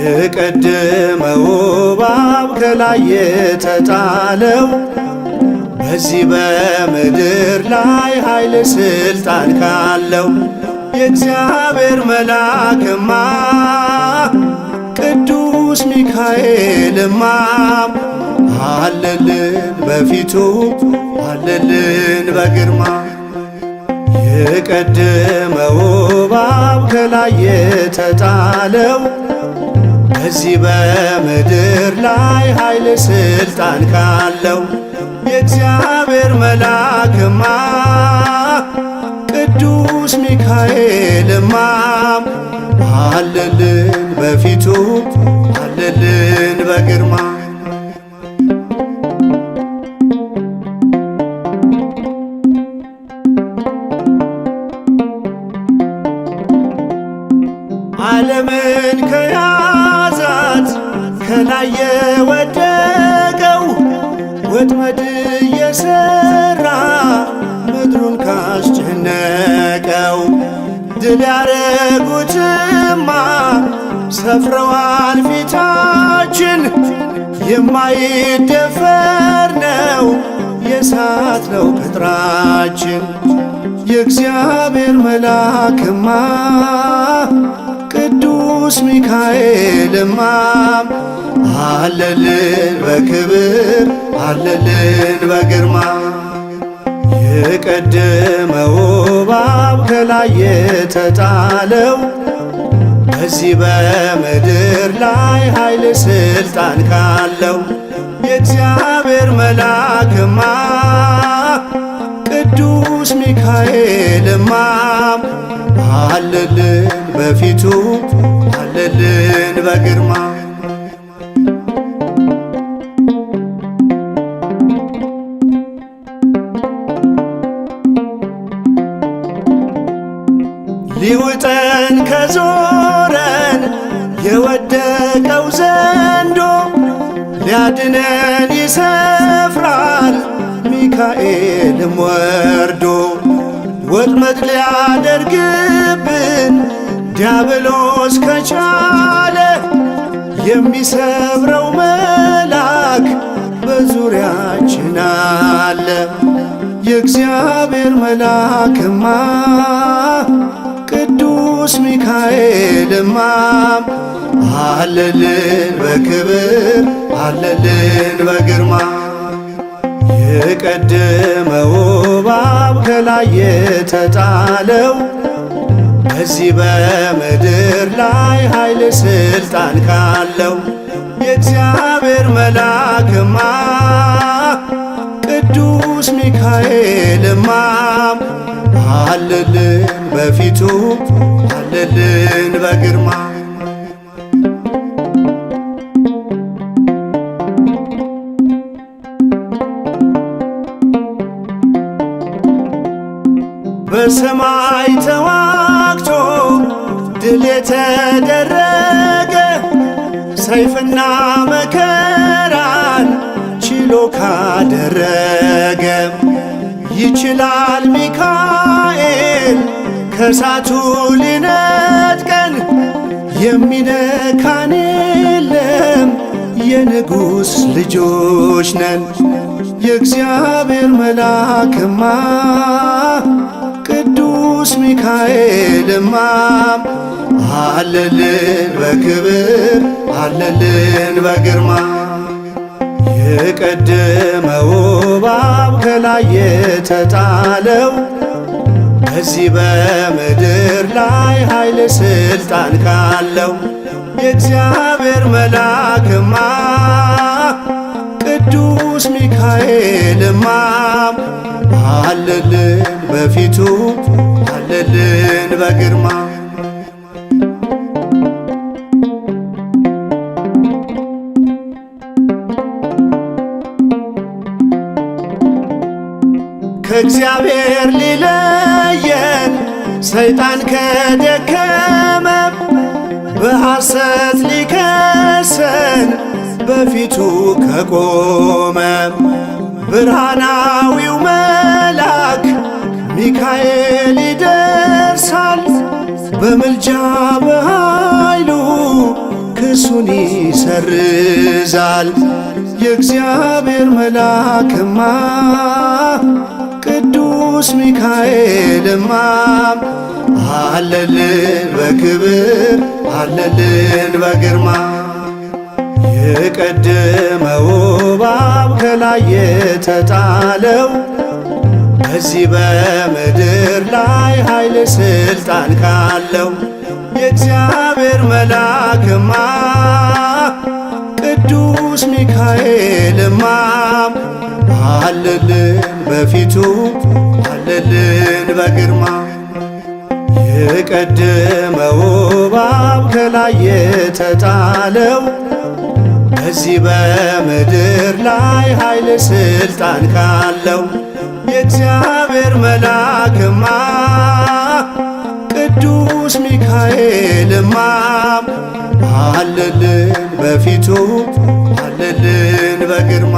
የቀደመው እባብ ከላይ የተጣለው በዚህ በምድር ላይ ኃይል ሥልጣን ካለው የእግዚአብሔር መልአክማ ቅዱስ ሚካኤልማ አለልን በፊቱ አለልን በግርማ። የቀደመው እባብ ከላይ የተጣለው በዚህ በምድር ላይ ኃይል ሥልጣን ካለው የእግዚአብሔር መልአክማ ቅዱስ ሚካኤልማ አለልን በፊቱ አለልን በግርማ። ዓለምን ከያዛት ከላይ የወደቀው ወጥመድ እየሠራ ምድሩን ካስጨነቀው ድል ያረጉትማ ሰፍረዋል ፊታችን። የማይደፈር ነው የእሳት ነው ቅጥራችን። የእግዚአብሔር መልአክማ ቅዱስ ሚካኤልማ አለልን በክብር አለልን በግርማ። የቀደመው እባብ ከላይ የተጣለው በዚህ በምድር ላይ ኃይል ሥልጣን ካለው የእግዚአብሔር መልአክማ ቅዱስ ሚካኤልማ አለልን በፊቱ አለልን በግርማ። ሊውጠን ከዞረን የወደቀው ዘንዶ ሊያድነን ይሰፍራል ሚካኤልም ወርዶ። ወጥመድ ሊያደርግብን ዲያብሎስ ከቻለ የሚሰብረው መልአክ በዙሪያችን አለ። የእግዚአብሔር መልአክማ ቅዱስ ሚካኤልማ አለልን በክብር አለልን በግርማ። የቀደመው እባብ ከላይ የተጣለው በዚህ በምድር ላይ ኃይል ሥልጣን ካለው የእግዚአብሔር መልአክማ ቅዱስ ሚካኤልማ አለልን በፊቱ አለልን በግርማ። በሰማይ ተዋግቶ ድል የተደረገ ሰይፍና መከራን ችሎ ካደረገ ይችላል ሚካኤል ከእሳቱ ሊነጥቀን። የሚነካን የለም የንጉሥ ልጆች ነን። የእግዚአብሔር መልአክማ ቅዱስ ሚካኤልማ አለልን በክብር አለልን በግርማ። የቀደመው እባብ ከላይ የተጣለው በዚህ በምድር ላይ ኃይል ሥልጣን ካለው የእግዚአብሔር መልአክማ ቅዱስ ሚካኤልማ አለልን በፊቱ አለልን በግርማ። ከእግዚአብሔር ሊለየን ሰይጣን ከደከመ በሐሰት ሊከሰን በፊቱ ከቆመ ብርሃናዊው መልአክ ሚካኤል ይደርሳል በምልጃ በኃይሉ ክሱን ይሰርዛል። የእግዚአብሔር መልአክማ ቅዱስ ሚካኤልማ አለልን በክብር አለልን በግርማ። የቀደመው እባብ ከላይ የተጣለው በዚህ በምድር ላይ ኃይል ሥልጣን ካለው የእግዚአብሔር መልአክማ ቅዱስ ሚካኤልማ አለልን በፊቱ አለልን በግርማ። የቀደመው እባብ ከላይ የተጣለው በዚህ በምድር ላይ ኃይል ሥልጣን ካለው የእግዚአብሔር መልአክማ ቅዱስ ሚካኤልማ አለልን በፊቱ አለልን በግርማ።